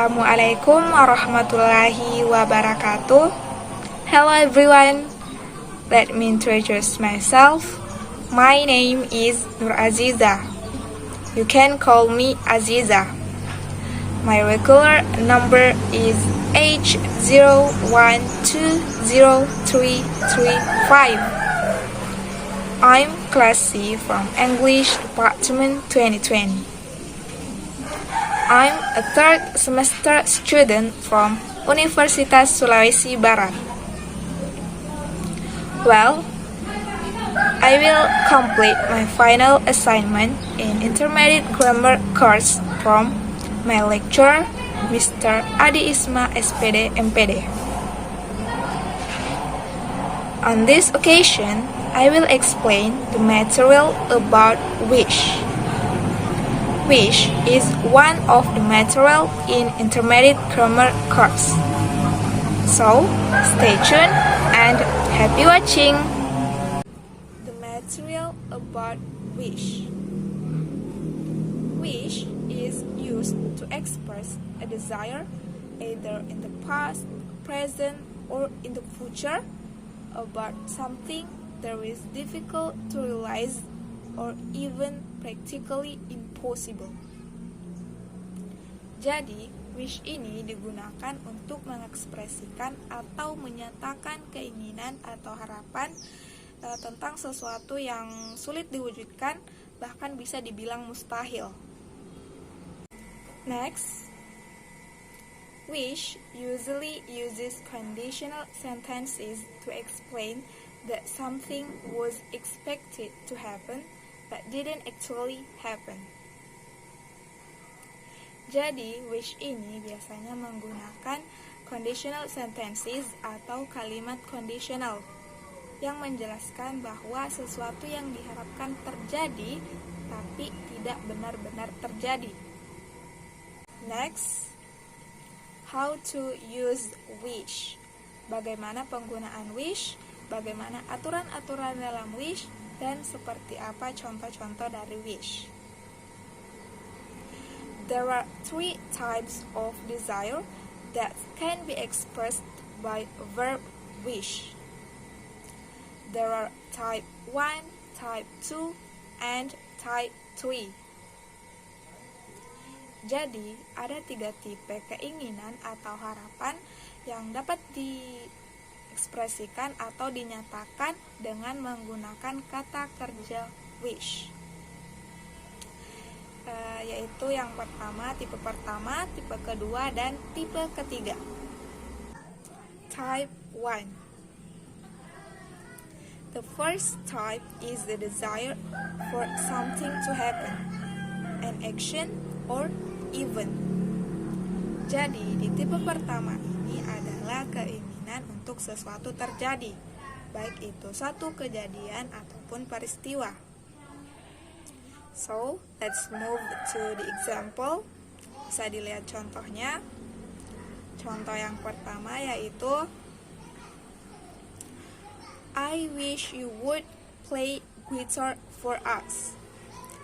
Assalamualaikum warahmatullahi wabarakatuh. Hello everyone. Let me introduce myself. My name is Nur Aziza. You can call me Aziza. My regular number is H01203335. I'm class C from English Department 2020. I'm a third semester student from Universitas Sulawesi Barat. Well, I will complete my final assignment in intermediate grammar course from my lecturer, Mr. Adi Isma SPD MPD. On this occasion, I will explain the material about wish. Wish is one of the material in intermediate grammar course. So, stay tuned and happy watching! The material about wish. Wish is used to express a desire either in the past, present, or in the future about something that is difficult to realize or even practically impossible. Jadi, wish ini digunakan untuk mengekspresikan atau menyatakan keinginan atau harapan tentang sesuatu yang sulit diwujudkan, bahkan bisa dibilang mustahil. Next, wish usually uses conditional sentences to explain that something was expected to happen but didn't actually happen. Jadi, wish ini biasanya menggunakan conditional sentences atau kalimat kondisional yang menjelaskan bahwa sesuatu yang diharapkan terjadi tapi tidak benar-benar terjadi. Next, how to use wish. Bagaimana penggunaan wish, bagaimana aturan-aturan dalam wish, dan seperti apa contoh-contoh dari wish. There are 3 types of desire that can be expressed by verb wish. There are type 1, type 2, and type 3. Jadi, ada 3 tipe keinginan atau harapan yang dapat diekspresikan atau dinyatakan dengan menggunakan kata kerja wish. Yaitu yang pertama, tipe kedua, dan tipe ketiga. Type 1. The first type is the desire for something to happen, an action or event. Jadi, di tipe pertama ini adalah keinginan untuk sesuatu terjadi, baik itu satu kejadian ataupun peristiwa. So, let's move to the example. Bisa dilihat contohnya. Contoh yang pertama yaitu I wish you would play guitar for us.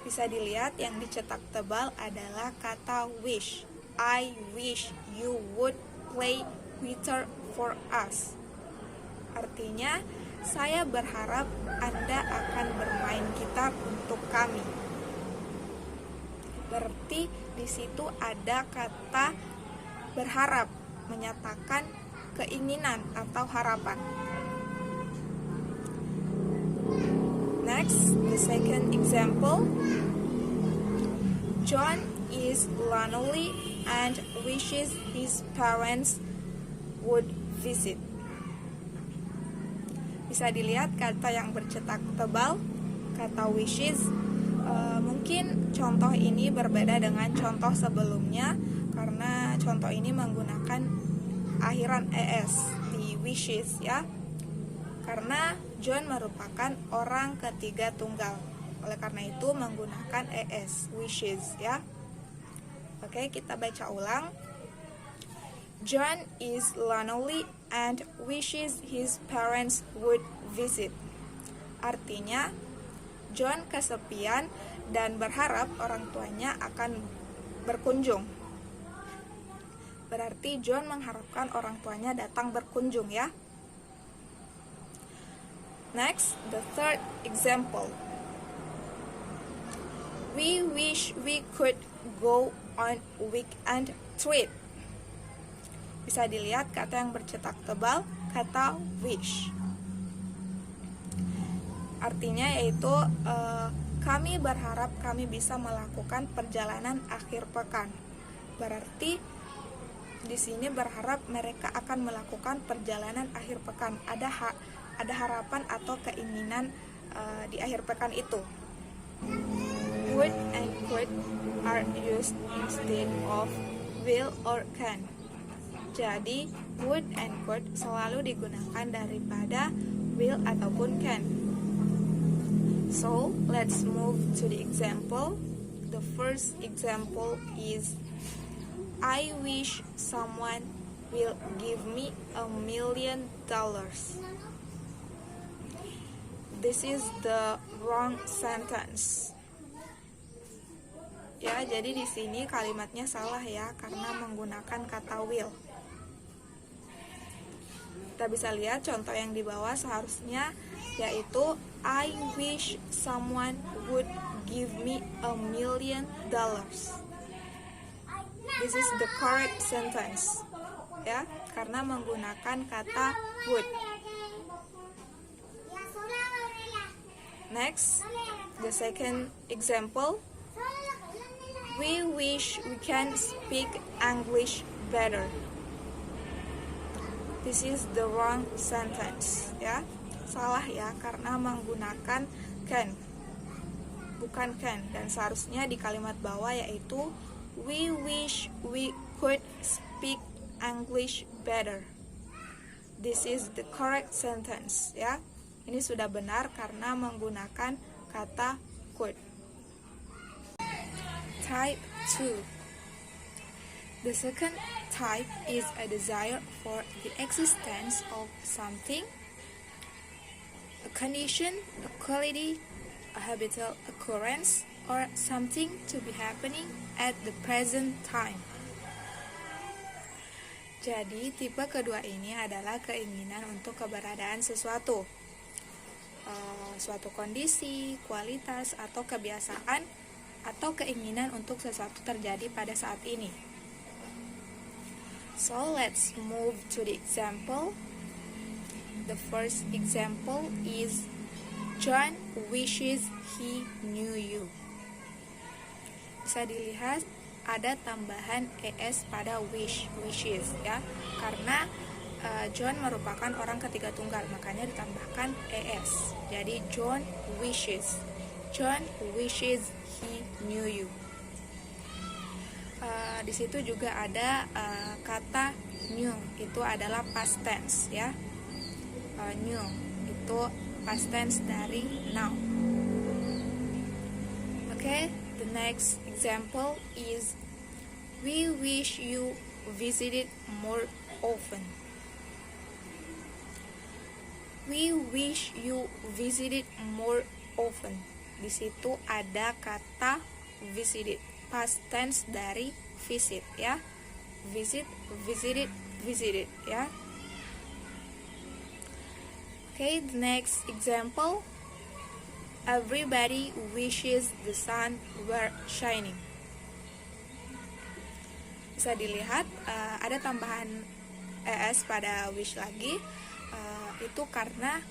Bisa dilihat yang dicetak tebal adalah kata wish. I wish you would play guitar for us. Artinya, saya berharap Anda akan bermain gitar untuk kami. Berarti di situ ada kata berharap, menyatakan keinginan atau harapan. Next, the second example. John is lonely and wishes his parents would visit. Bisa dilihat kata yang bercetak tebal, kata wishes. Mungkin contoh ini berbeda dengan contoh sebelumnya karena contoh ini menggunakan akhiran es di wishes ya. Karena John merupakan orang ketiga tunggal. Oleh karena itu menggunakan es, wishes ya. Oke, kita baca ulang. John is lonely and wishes his parents would visit. Artinya, John kesepian dan berharap orang tuanya akan berkunjung. berarti John mengharapkan orang tuanya datang berkunjung ya. Next, the third example. We wish we could go on weekend trip. Bisa dilihat kata yang bercetak tebal, kata wish. Artinya yaitu kami berharap kami bisa melakukan perjalanan akhir pekan. Berarti di sini berharap mereka akan melakukan perjalanan akhir pekan. Ada harapan atau keinginan di akhir pekan itu. Would and could are used instead of will or can. Jadi would and could selalu digunakan daripada will ataupun can. So let's move to the example. The first example is I wish someone will give me $1 million. This is the wrong sentence. Ya, jadi di sini kalimatnya salah ya karena menggunakan kata will. Kita bisa lihat contoh yang di bawah seharusnya yaitu I wish someone would give me $1 million. This is the correct sentence. Ya, karena menggunakan kata would. Next, the second example. We wish we can speak English better. This is the wrong sentence. Ya, salah ya karena menggunakan can, bukan can. Dan seharusnya di kalimat bawah yaitu we wish we could speak English better. This is the correct sentence. Ya, ini sudah benar karena menggunakan kata could. Type 2. The second type is a desire for the existence of something, a condition, a quality, a habitual occurrence, or something to be happening at the present time. Jadi, tipe kedua ini adalah keinginan untuk keberadaan sesuatu. Suatu kondisi, kualitas, atau kebiasaan, atau keinginan untuk sesuatu terjadi pada saat ini. So, let's move to the example. The first example is John wishes he knew you. Bisa dilihat ada tambahan es pada wishes ya, karena John merupakan orang ketiga tunggal, makanya ditambahkan es. Jadi John wishes he knew you. Di situ juga ada kata knew, itu adalah past tense ya. Knew itu past tense dari now. Okay, the next example is we wish you visited more often. We wish you visited more often. Di situ ada kata visited, past tense dari visit ya. Visit, visited, visited ya. Okay, the next example. Everybody wishes the sun were shining. Bisa dilihat ada tambahan es pada wish lagi. Itu karena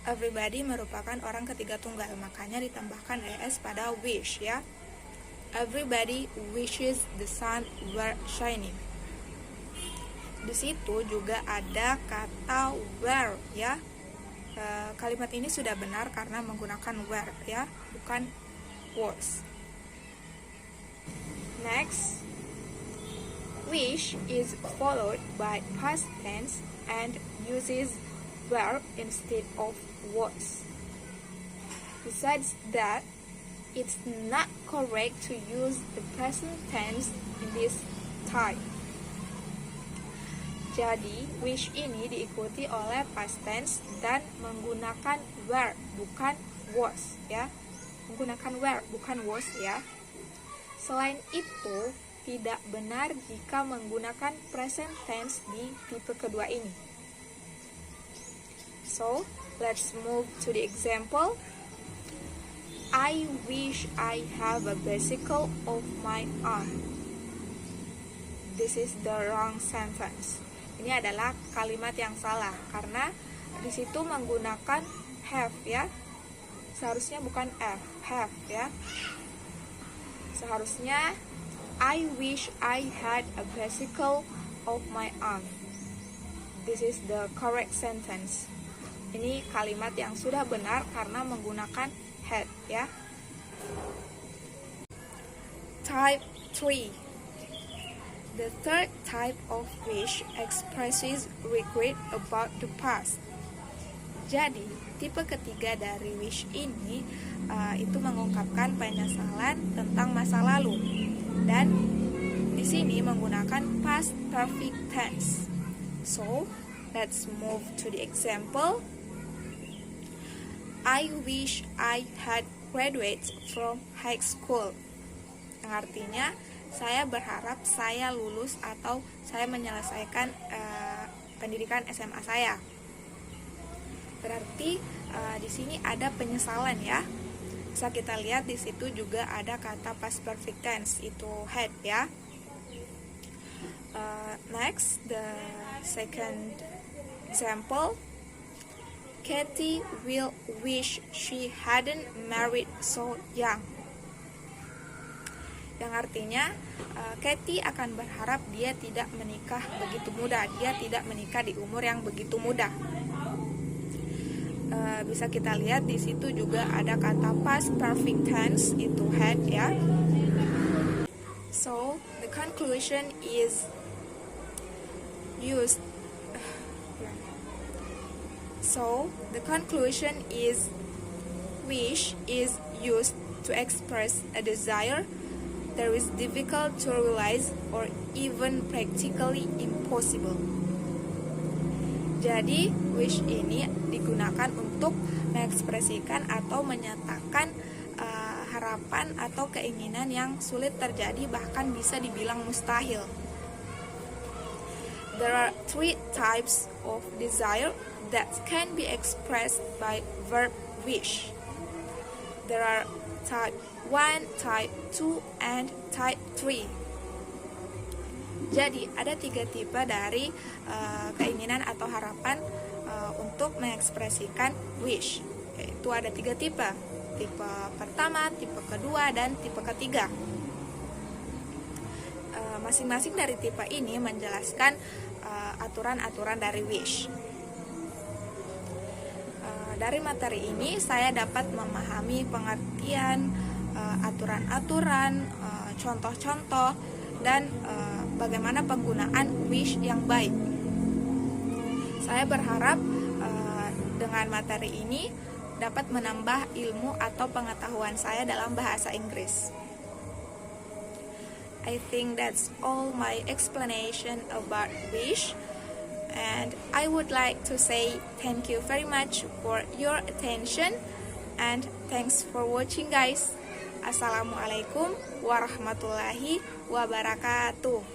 everybody merupakan orang ketiga tunggal, makanya ditambahkan es pada wish ya. Everybody wishes the sun were shining. Di situ juga ada kata were ya. Kalimat ini sudah benar karena menggunakan were ya, bukan was. Next, wish is followed by past tense and uses were instead of was. Besides that, it's not correct to use the present tense in this type. Jadi, wish ini diikuti oleh past tense dan menggunakan were, bukan was ya. Menggunakan were, bukan was ya. Selain itu, tidak benar jika menggunakan present tense di tipe kedua ini. So, let's move to the example. I wish I have a bicycle of my own. This is the wrong sentence. Ini adalah kalimat yang salah karena di situ menggunakan have ya. Seharusnya bukan have ya. Seharusnya I wish I had a bicycle of my own. This is the correct sentence. Ini kalimat yang sudah benar karena menggunakan had ya. Type 3. The third type of wish expresses regret about the past. Jadi, tipe ketiga dari wish ini itu mengungkapkan penyesalan tentang masa lalu. Dan di sini menggunakan past perfect tense. So, let's move to the example. I wish I had graduated from high school. Yang artinya, saya berharap saya lulus atau saya menyelesaikan pendidikan SMA saya. Berarti di sini ada penyesalan ya. Bisa kita lihat di situ juga ada kata past perfect tense, itu had ya. Next, the second example. Katie will wish she hadn't married so young. Yang artinya Katie akan berharap dia tidak menikah begitu muda. Dia tidak menikah di umur yang begitu muda. Bisa kita lihat di situ juga ada kata past perfect tense, itu had ya. So the conclusion is used. So the conclusion is wish is used to express a desire that is difficult to realize or even practically impossible. Jadi, wish ini digunakan untuk mengekspresikan atau menyatakan harapan atau keinginan yang sulit terjadi, bahkan bisa dibilang mustahil. There are 3 types of desire that can be expressed by verb wish. There are type 1, type 2, and type 3. Jadi ada 3 tipe dari keinginan atau harapan untuk mengekspresikan wish. Yaitu ada 3 tipe. Tipe pertama, tipe kedua, dan tipe ketiga. Masing-masing dari tipe ini menjelaskan aturan-aturan dari wish. Dari materi ini saya dapat memahami pengertian aturan-aturan, contoh-contoh, dan bagaimana penggunaan wish yang baik. Saya berharap dengan materi ini dapat menambah ilmu atau pengetahuan saya dalam bahasa Inggris. I think that's all my explanation about wish, and I would like to say thank you very much for your attention, and thanks for watching guys. Assalamualaikum warahmatullahi wabarakatuh.